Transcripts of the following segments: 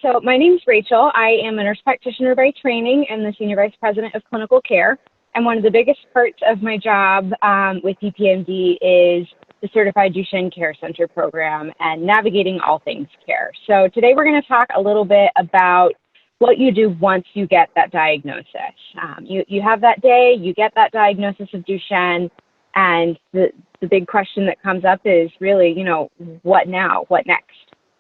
So my name is Rachel. I am a nurse practitioner by training and the Senior Vice President of Clinical Care. And one of the biggest parts of my job with DPMD is the Certified Duchenne Care Center program and navigating all things care. So today we're going to talk a little bit about what you do once you get that diagnosis. You have that day, you get that diagnosis of Duchenne, and the big question that comes up is really, what now? What next?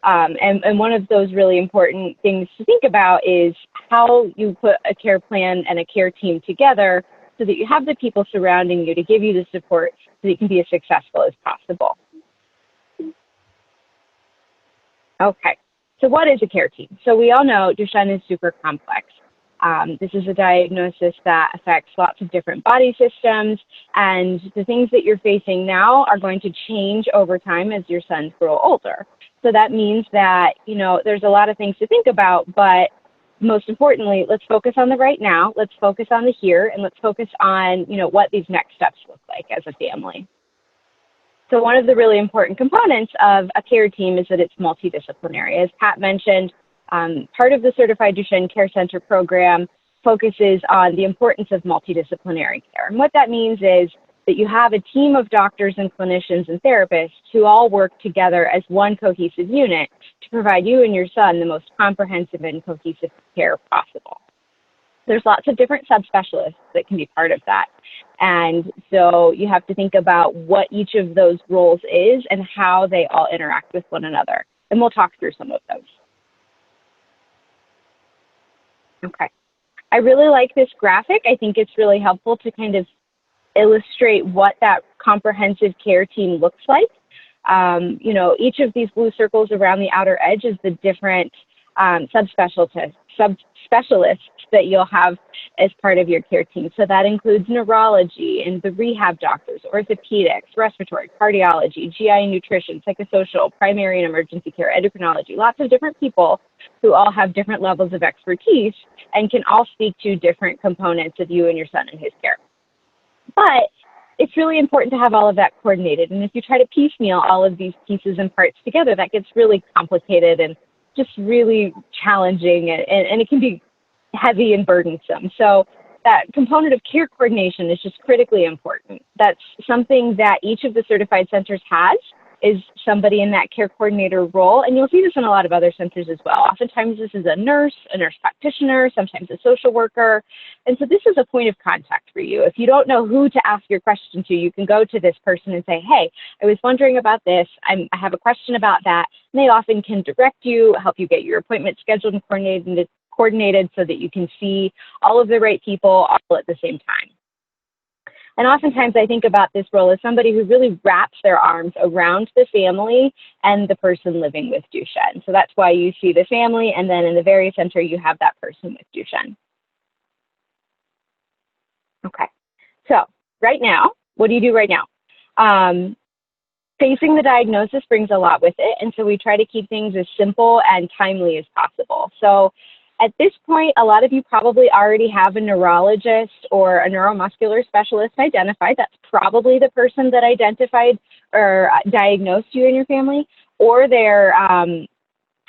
And one of those really important things to think about is how you put a care plan and a care team together so that you have the people surrounding you to give you the support so that you can be as successful as possible. Okay, so what is a care team? So we all know Duchenne is super complex. This is a diagnosis that affects lots of different body systems, and the things that you're facing now are going to change over time as your sons grow older. So that means that, there's a lot of things to think about, but most importantly, let's focus on the right now, let's focus on the here, and let's focus on, what these next steps look like as a family. So one of the really important components of a care team is that it's multidisciplinary. As Pat mentioned, part of the Certified Duchenne Care Center program focuses on the importance of multidisciplinary care. And what that means is that you have a team of doctors and clinicians and therapists who all work together as one cohesive unit to provide you and your son the most comprehensive and cohesive care possible. There's lots of different subspecialists that can be part of that. And so you have to think about what each of those roles is and how they all interact with one another. And we'll talk through some of those. Okay. I really like this graphic. I think it's really helpful to kind of illustrate what that comprehensive care team looks like. Each of these blue circles around the outer edge is the different subspecialists that you'll have as part of your care team. So that includes neurology and the rehab doctors, orthopedics, respiratory, cardiology, GI and nutrition, psychosocial, primary and emergency care, endocrinology, lots of different people who all have different levels of expertise and can all speak to different components of you and your son and his care. But it's really important to have all of that coordinated. And if you try to piecemeal all of these pieces and parts together, that gets really complicated and just really challenging, and it can be heavy and burdensome. So that component of care coordination is just critically important. That's something that each of the certified centers has, is somebody in that care coordinator role. And you'll see this in a lot of other centers as well. Oftentimes this is a nurse practitioner, sometimes a social worker. And so this is a point of contact for you. If you don't know who to ask your question to, you can go to this person and say, hey, I was wondering about this. I have a question about that. And they often can direct you, help you get your appointment scheduled and coordinated so that you can see all of the right people all at the same time. And oftentimes I think about this role as somebody who really wraps their arms around the family and the person living with Duchenne. So that's why you see the family, and then in the very center, you have that person with Duchenne. Okay, so right now, what do you do right now? Facing the diagnosis brings a lot with it, and so we try to keep things as simple and timely as possible. So at this point, a lot of you probably already have a neurologist or a neuromuscular specialist identified. That's probably the person that identified or diagnosed you and your family, or they're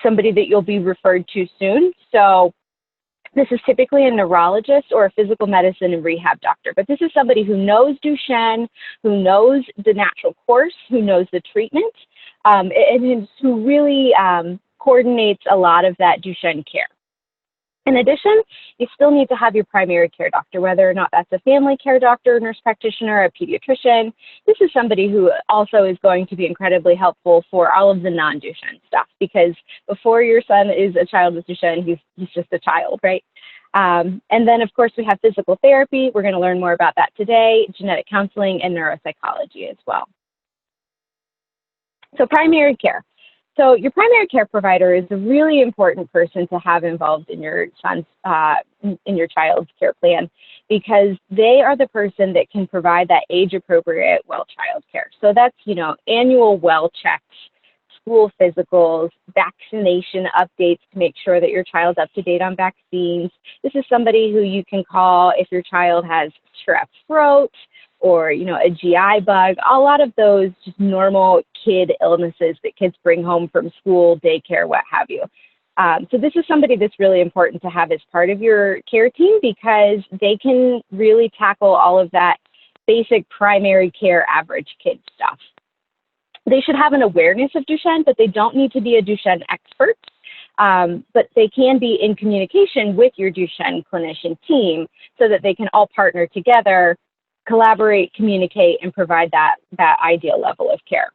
somebody that you'll be referred to soon. So this is typically a neurologist or a physical medicine and rehab doctor, but this is somebody who knows Duchenne, who knows the natural course, who knows the treatment, and who really coordinates a lot of that Duchenne care. In addition, you still need to have your primary care doctor, whether or not that's a family care doctor, nurse practitioner, a pediatrician. This is somebody who also is going to be incredibly helpful for all of the non-Duchenne stuff, because before your son is a child with Duchenne, he's just a child, right? And then, of course, we have physical therapy. We're going to learn more about that today, genetic counseling, and neuropsychology as well. So primary care. So your primary care provider is a really important person to have involved in your son's, in your child's care plan, because they are the person that can provide that age-appropriate well child care. So that's, annual well checks, school physicals, vaccination updates to make sure that your child's up to date on vaccines. This is somebody who you can call if your child has strep throat, or, a GI bug, a lot of those just normal kid illnesses that kids bring home from school, daycare, what have you. So this is somebody that's really important to have as part of your care team because they can really tackle all of that basic primary care average kid stuff. They should have an awareness of Duchenne, but they don't need to be a Duchenne expert. But they can be in communication with your Duchenne clinician team so that they can all partner together, collaborate, communicate, and provide that ideal level of care.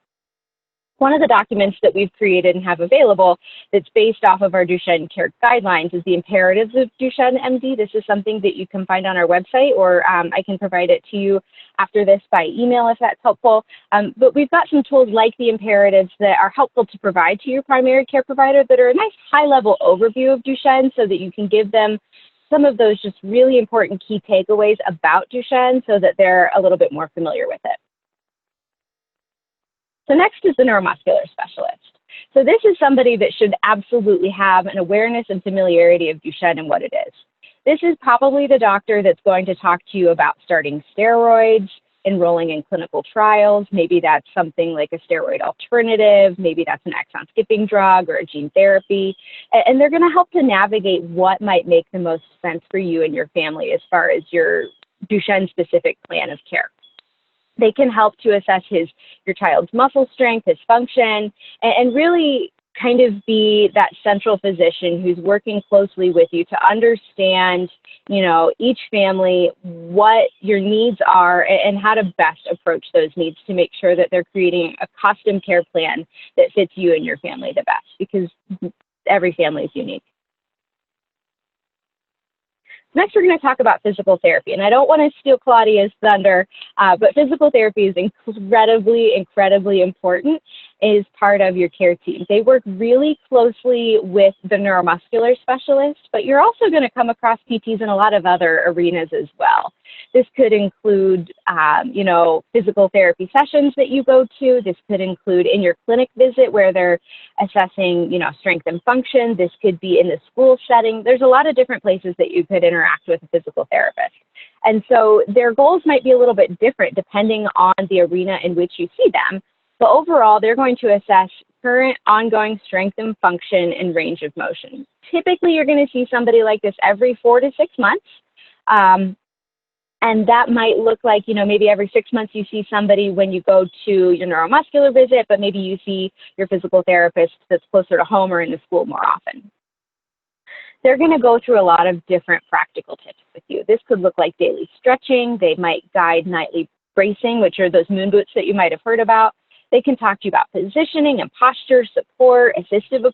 One of the documents that we've created and have available that's based off of our Duchenne care guidelines is the imperatives of Duchenne MD. This is something that you can find on our website, or I can provide it to you after this by email if that's helpful. But we've got some tools like the imperatives that are helpful to provide to your primary care provider that are a nice high-level overview of Duchenne so that you can give them some of those just really important key takeaways about Duchenne so that they're a little bit more familiar with it. So next is the neuromuscular specialist. So this is somebody that should absolutely have an awareness and familiarity of Duchenne and what it is. This is probably the doctor that's going to talk to you about starting steroids, enrolling in clinical trials. Maybe that's something like a steroid alternative. Maybe that's an exon skipping drug or a gene therapy. And they're going to help to navigate what might make the most sense for you and your family as far as your Duchenne-specific plan of care. They can help to assess your child's muscle strength, his function, and really kind of be that central physician who's working closely with you to understand, each family, what your needs are and how to best approach those needs to make sure that they're creating a custom care plan that fits you and your family the best, because every family is unique. Next, we're going to talk about physical therapy. And I don't want to steal Claudia's thunder, but physical therapy is incredibly important as part of your care team. They work really closely with the neuromuscular specialist, but you're also going to come across PTs in a lot of other arenas as well. This could include, physical therapy sessions that you go to. This could include in your clinic visit where they're assessing, strength and function. This could be in the school setting. There's a lot of different places that you could interact with a physical therapist. And so their goals might be a little bit different depending on the arena in which you see them. But overall, they're going to assess current ongoing strength and function and range of motion. Typically, you're going to see somebody like this every 4 to 6 months. And that might look like, maybe every 6 months you see somebody when you go to your neuromuscular visit, but maybe you see your physical therapist that's closer to home or in the school more often. They're going to go through a lot of different practical tips with you. This could look like daily stretching. They might guide nightly bracing, which are those moon boots that you might have heard about. They can talk to you about positioning and posture, support, assistive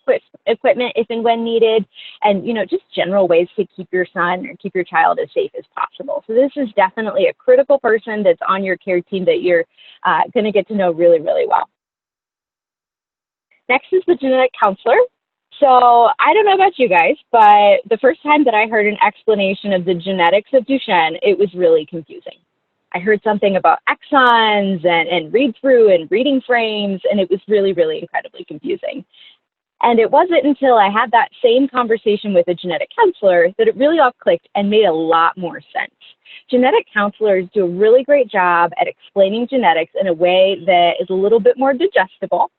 equipment if and when needed, and, just general ways to keep your son or keep your child as safe as possible. So this is definitely a critical person that's on your care team that you're going to get to know really, really well. Next is the genetic counselor. So I don't know about you guys, but the first time that I heard an explanation of the genetics of Duchenne, it was really confusing. I heard something about exons and read-through and reading frames, and it was really, really incredibly confusing. And it wasn't until I had that same conversation with a genetic counselor that it really all clicked and made a lot more sense. Genetic counselors do a really great job at explaining genetics in a way that is a little bit more digestible,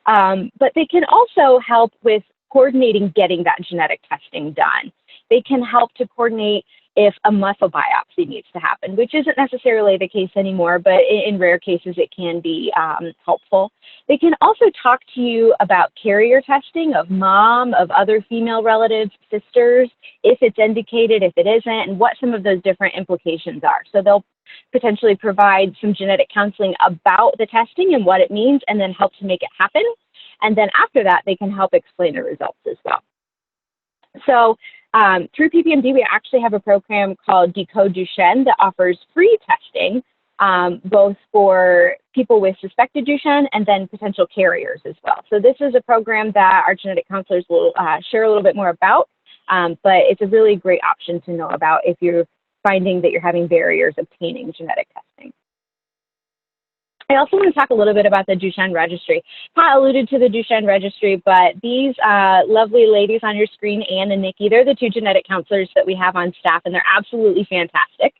but they can also help with coordinating getting that genetic testing done. They can help to coordinate if a muscle biopsy needs to happen, which isn't necessarily the case anymore, but in rare cases it can be helpful. They can also talk to you about carrier testing of mom, of other female relatives, sisters, if it's indicated, if it isn't, and what some of those different implications are. So they'll potentially provide some genetic counseling about the testing and what it means, and then help to make it happen. And then after that, they can help explain the results as well. So through PPMD, we actually have a program called Decode Duchenne that offers free testing, both for people with suspected Duchenne and then potential carriers as well. So this is a program that our genetic counselors will share a little bit more about, but it's a really great option to know about if you're finding that you're having barriers obtaining genetic testing. I also want to talk a little bit about the Duchenne Registry. Pat alluded to the Duchenne Registry, but these lovely ladies on your screen, Anne and Nikki, they're the two genetic counselors that we have on staff, and they're absolutely fantastic.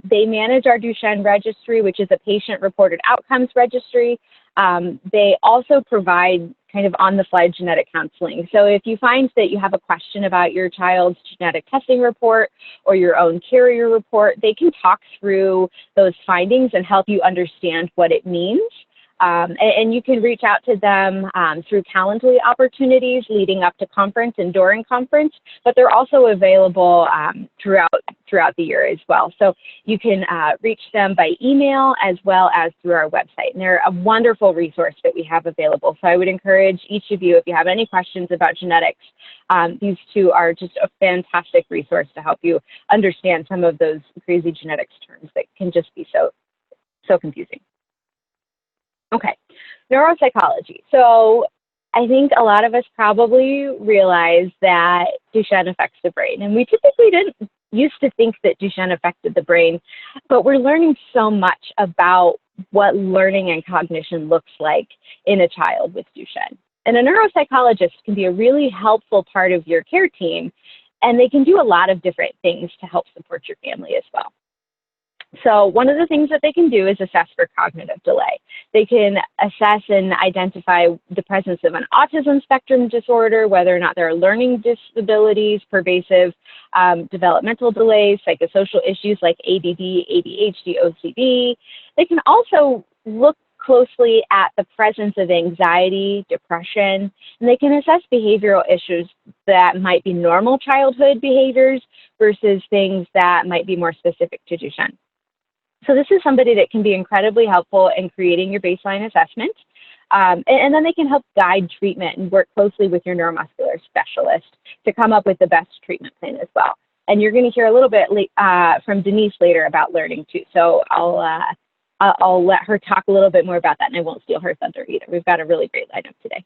They manage our Duchenne Registry, which is a patient-reported outcomes registry. They also provide kind of on-the-fly genetic counseling. So if you find that you have a question about your child's genetic testing report or your own carrier report, they can talk through those findings and help you understand what it means. And you can reach out to them through Calendly opportunities leading up to conference and during conference, but they're also available throughout the year as well. So you can reach them by email as well as through our website. And they're a wonderful resource that we have available. So I would encourage each of you, if you have any questions about genetics, these two are just a fantastic resource to help you understand some of those crazy genetics terms that can just be so confusing. Okay, neuropsychology. So I think a lot of us probably realize that Duchenne affects the brain, and we typically didn't used to think that Duchenne affected the brain, but we're learning so much about what learning and cognition looks like in a child with Duchenne. And a neuropsychologist can be a really helpful part of your care team, and they can do a lot of different things to help support your family as well. So one of the things that they can do is assess for cognitive delay. They can assess and identify the presence of an autism spectrum disorder, whether or not there are learning disabilities, pervasive developmental delays, psychosocial issues like ADD, ADHD, OCD. They can also look closely at the presence of anxiety, depression, and they can assess behavioral issues that might be normal childhood behaviors versus things that might be more specific to Duchenne. So this is somebody that can be incredibly helpful in creating your baseline assessment. And then they can help guide treatment and work closely with your neuromuscular specialist to come up with the best treatment plan as well. And you're going to hear a little bit from Denise later about learning too. So I'll let her talk a little bit more about that, and I won't steal her thunder either. We've got a really great lineup today.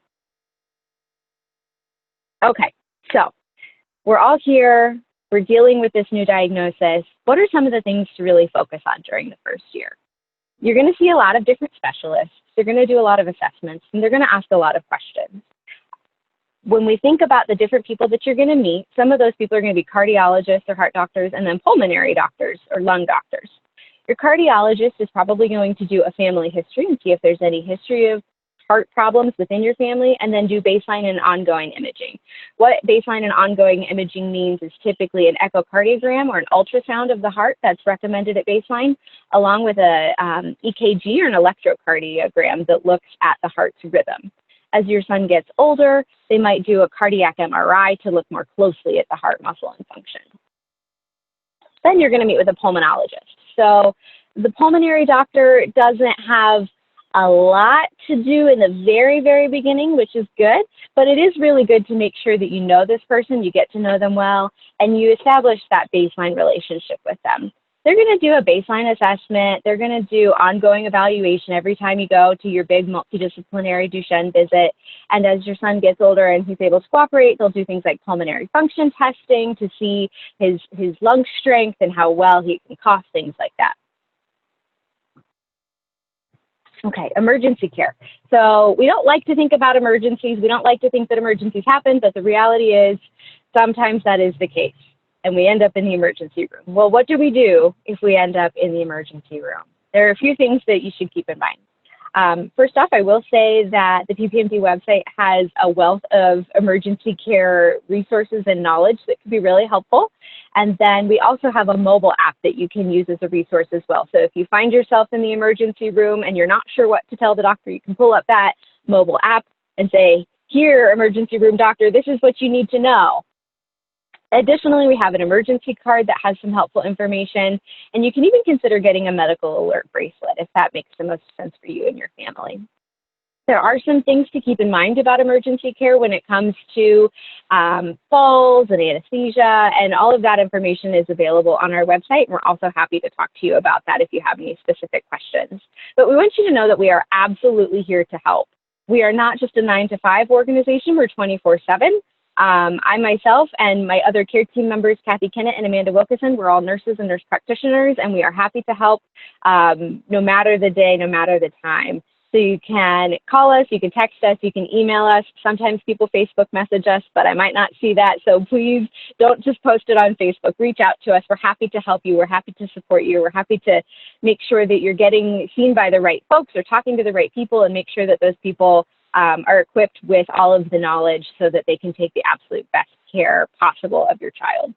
Okay, so we're all here. We're dealing with this new diagnosis. What are some of the things to really focus on during the first year? You're going to see a lot of different specialists. They're going to do a lot of assessments, and they're going to ask a lot of questions. When we think about the different people that you're going to meet, some of those people are going to be cardiologists or heart doctors, and then pulmonary doctors or lung doctors. Your cardiologist is probably going to do a family history and see if there's any history of heart problems within your family, and then do baseline and ongoing imaging. What baseline and ongoing imaging means is typically an echocardiogram or an ultrasound of the heart that's recommended at baseline, along with a EKG or an electrocardiogram that looks at the heart's rhythm. As your son gets older, they might do a cardiac MRI to look more closely at the heart muscle and function. Then you're going to meet with a pulmonologist. So the pulmonary doctor doesn't have a lot to do in the very, very beginning, which is good, but it is really good to make sure that you know this person, you get to know them well, and you establish that baseline relationship with them. They're going to do a baseline assessment. They're going to do ongoing evaluation every time you go to your big multidisciplinary Duchenne visit. And as your son gets older and he's able to cooperate, they'll do things like pulmonary function testing to see his lung strength and how well he can cough, things like that. Okay, emergency care. So we don't like to think about emergencies. We don't like to think that emergencies happen, but the reality is sometimes that is the case, and we end up in the emergency room. Well, what do we do if we end up in the emergency room? There are a few things that you should keep in mind. First off, I will say that the PPMD website has a wealth of emergency care resources and knowledge that can be really helpful. And then we also have a mobile app that you can use as a resource as well. So if you find yourself in the emergency room and you're not sure what to tell the doctor, you can pull up that mobile app and say, "Here, emergency room doctor, this is what you need to know." Additionally, we have an emergency card that has some helpful information, and you can even consider getting a medical alert bracelet if that makes the most sense for you and your family. There are some things to keep in mind about emergency care when it comes to falls and anesthesia, and all of that information is available on our website, and we're also happy to talk to you about that if you have any specific questions. But we want you to know that we are absolutely here to help. We are not just a 9-to-5 organization, we're 24/7. I myself and my other care team members, Kathy Kennett and Amanda Wilkerson, we're all nurses and nurse practitioners, and we are happy to help no matter the day, no matter the time. So you can call us, you can text us, you can email us. Sometimes people Facebook message us, but I might not see that. So please don't just post it on Facebook. Reach out to us. We're happy to help you. We're happy to support you. We're happy to make sure that you're getting seen by the right folks or talking to the right people, and make sure that those people are equipped with all of the knowledge so that they can take the absolute best care possible of your child.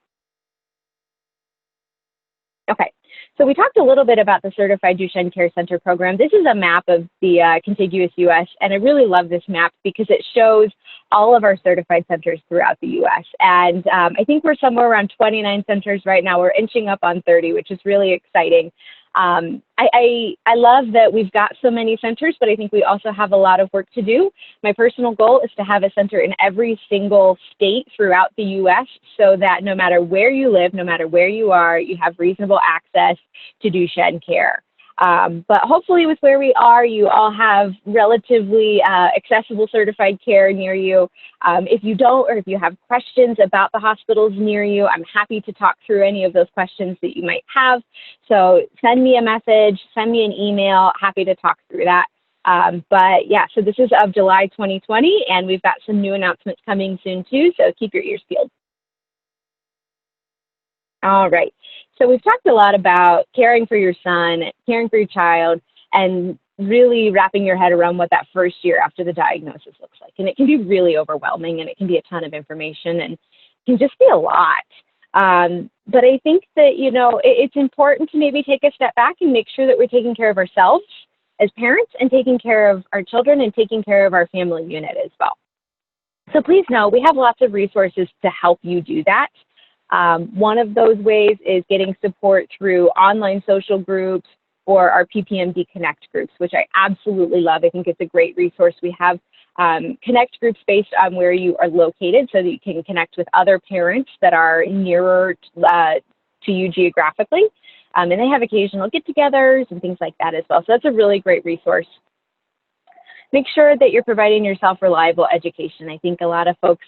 Okay, so we talked a little bit about the Certified Duchenne Care Center program. This is a map of the contiguous U.S., and I really love this map because it shows all of our certified centers throughout the U.S. And I think we're somewhere around 29 centers right now. We're inching up on 30, which is really exciting. I love that we've got so many centers, but I think we also have a lot of work to do. My personal goal is to have a center in every single state throughout the U.S. so that no matter where you live, no matter where you are, you have reasonable access to Duchenne care. But hopefully with where we are, you all have relatively accessible certified care near you. If you don't, or if you have questions about the hospitals near you, I'm happy to talk through any of those questions that you might have. So send me a message, send me an email, happy to talk through that. But yeah, so this is of July 2020, and we've got some new announcements coming soon too, so keep your ears peeled. All right. So we've talked a lot about caring for your son, caring for your child, and really wrapping your head around what that first year after the diagnosis looks like. And it can be really overwhelming, and it can be a ton of information, and it can just be a lot. But I think that, you know, it's important to maybe take a step back and make sure that we're taking care of ourselves as parents and taking care of our children and taking care of our family unit as well. So please know we have lots of resources to help you do that. One of those ways is getting support through online social groups or our PPMD Connect groups, which I absolutely love. I think it's a great resource. We have Connect groups based on where you are located so that you can connect with other parents that are nearer to you geographically. And they have occasional get-togethers and things like that as well. So that's a really great resource. Make sure that you're providing yourself reliable education. I think a lot of folks,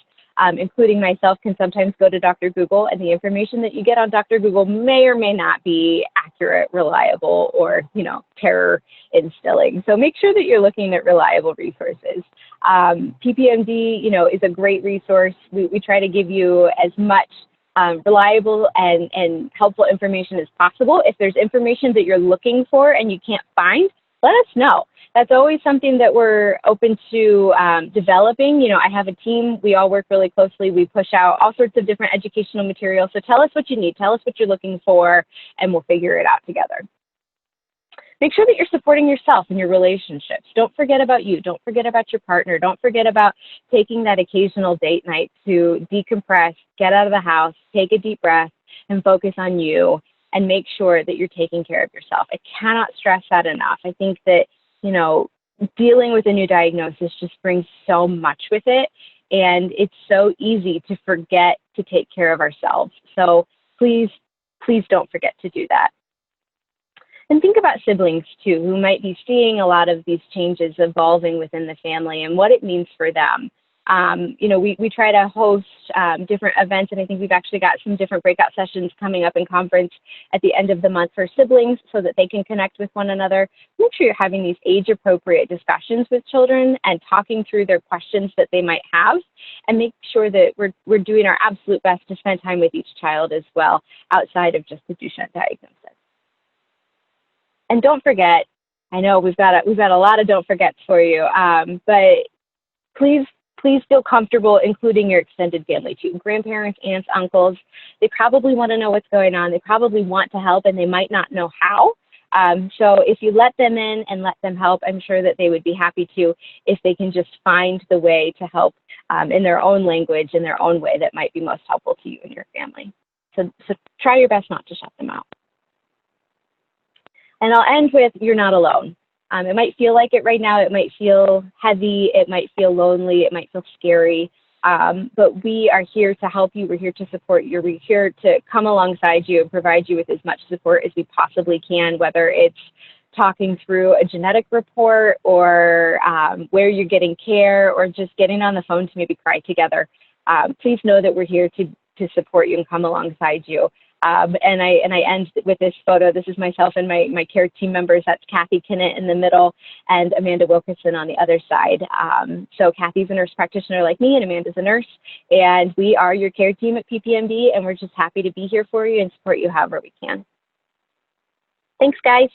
including myself, can sometimes go to Dr. Google, and the information that you get on Dr. Google may or may not be accurate, reliable, or, you know, terror instilling. So make sure that you're looking at reliable resources. PPMD, you know, is a great resource. We try to give you as much reliable and helpful information as possible. If there's information that you're looking for and you can't find, let us know. That's always something that we're open to developing. You know, I have a team. We all work really closely. We push out all sorts of different educational materials. So tell us what you need. Tell us what you're looking for, and we'll figure it out together. Make sure that you're supporting yourself and your relationships. Don't forget about you. Don't forget about your partner. Don't forget about taking that occasional date night to decompress, get out of the house, take a deep breath, and focus on you, and make sure that you're taking care of yourself. I cannot stress that enough. I think that, you know, dealing with a new diagnosis just brings so much with it, and it's so easy to forget to take care of ourselves. So please, please don't forget to do that. And think about siblings too, who might be seeing a lot of these changes evolving within the family and what it means for them. You know, we try to host different events, and I think we've actually got some different breakout sessions coming up in conference at the end of the month for siblings so that they can connect with one another. Make sure you're having these age-appropriate discussions with children and talking through their questions that they might have, and make sure that we're doing our absolute best to spend time with each child as well outside of just the Duchenne diagnosis. And don't forget, I know we've got a lot of don't forgets for you, but please feel comfortable including your extended family too. Grandparents, aunts, uncles, they probably want to know what's going on. They probably want to help, and they might not know how. So if you let them in and let them help, I'm sure that they would be happy to if they can just find the way to help in their own language, in their own way that might be most helpful to you and your family. So try your best not to shut them out. And I'll end with, you're not alone. It might feel like it right now. It might feel heavy. It might feel lonely. It might feel scary. But we are here to help you. We're here to support you. We're here to come alongside you and provide you with as much support as we possibly can, whether it's talking through a genetic report or where you're getting care or just getting on the phone to maybe cry together. Please know that we're here to support you and come alongside you. And I end with this photo. This is myself and my care team members. That's Kathy Kinnett in the middle and Amanda Wilkerson on the other side. So Kathy's a nurse practitioner like me, and Amanda's a nurse. And we are your care team at PPMD, and we're just happy to be here for you and support you however we can. Thanks, guys.